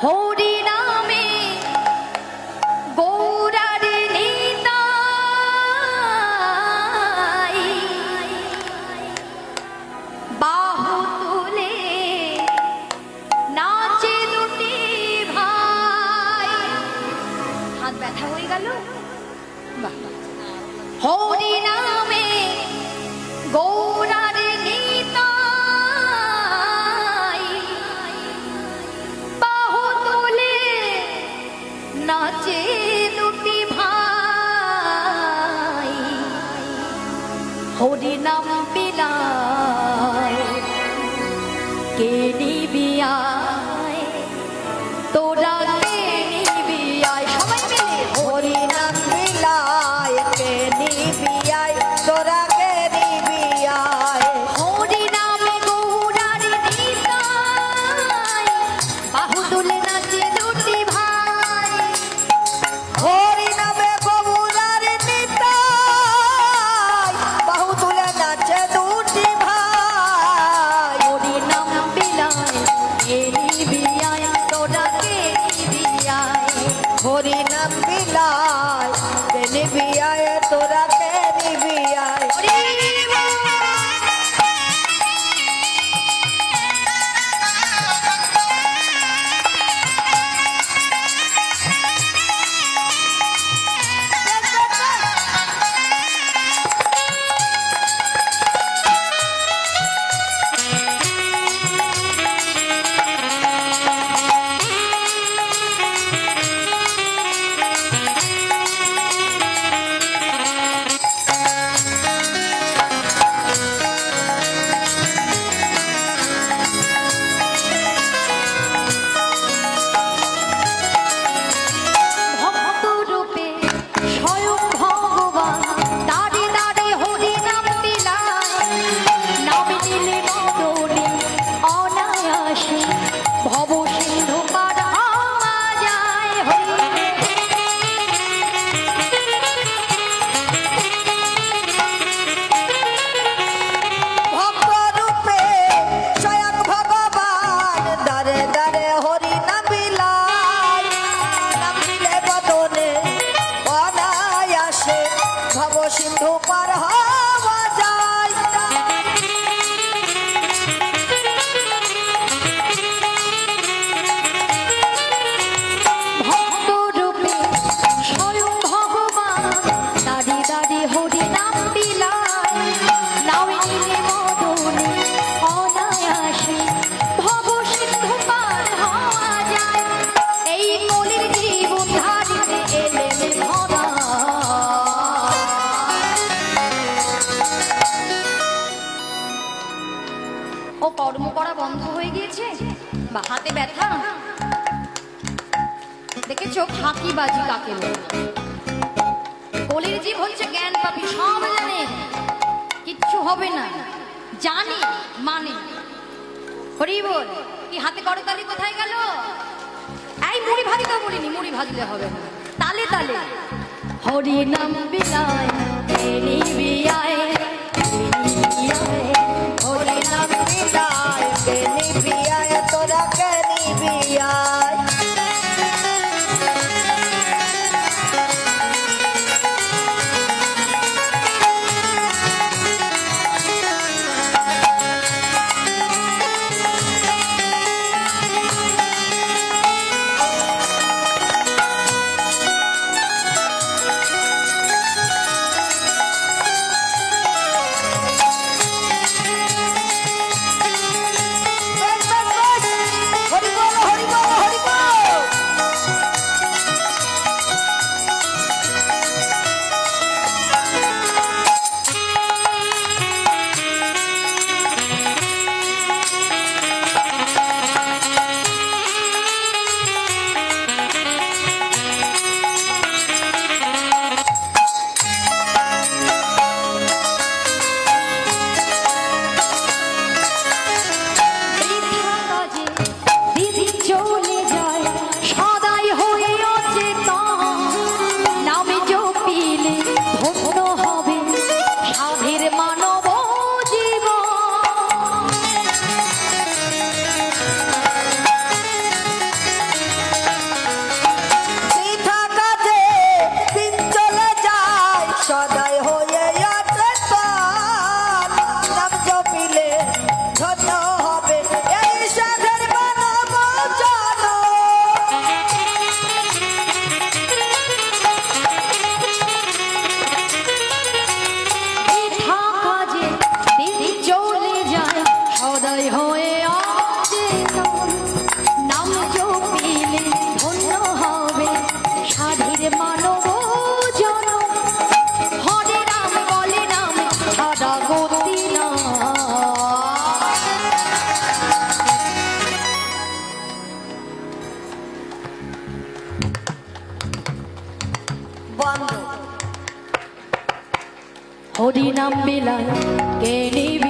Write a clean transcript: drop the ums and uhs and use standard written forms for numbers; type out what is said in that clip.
হরি নামে গৌরার নিতাই বাহু তুলে নাচে দুটি ভাই। হাত ব্যথা হয়ে গেল। হরি নামে গৌরার নিতাই বাহু তুলে নাচে দুটি ভাই। হরি নাম বিলায় কে নিবি আয়, তোরা কে নিবি আয়, সবাই মিলে হরি নাম বিলায় কে নিবি আয়, তোরা কে নিবি আয়। হরি নামে গৌরার নিতাই বাহু তুলে নাচে দুটি ভাই। হরি নামে গৌরার নিতাই বাহু তুলে নাচে দুটি ভাই। হরি নাম বিলায় কে নিবি আয়, তোরা কে নিবি আয়। হরি নাম বিলায় কে নিবি আয়, তোরা কে নিবি আয়। ভক্ত রূপে স্বয়ং ভগবান দাঁড়ে দাঁড়ে হরি নাম বিলায়। নাম নিলে মরণে অনায়াসে ভব সিন্ধু পার হওয়া যায়। ভক্ত রূপে স্বয়ং ভগবান দারে দারে হরি নাম বিলায়। নাম দিলে বদনে অনায়াসে ভব সিন্ধু পার হওয়া যায়। ভক্ত রূপে স্বয়ং ভগবান দাঁড়ে দাঁড়ে হরি নাম বিলায়। নাম নিলে মরণে অনায়াসে ভব সিন্ধু পার হওয়া যায়। এই কলির জীবন ধারিতে এলেন ভরা। ও কর্ম করা বন্ধ হয়ে গিয়েছে বা হাতে ব্যথা দেখেছো? ফাঁকিবাজি কাকে বলে? কলির জীব হচ্ছে জ্ঞান পাপী, সব জানে, কিচ্ছু হবে না, জানি মানে। হরি বল। কি হাতে করতালি কোথায় গেল? এই মুড়ি ভাজতে বলিনি, মুড়ি ভাজলে হবে না, তালে তালে। হরি নাম বিলায় কে নিবি আয়, কে নিবি আয়। হরি নাম বিলায় কে নিবি আয়, তোরা কে নিবি আয়। হরি নাম বিলায় কে নিবে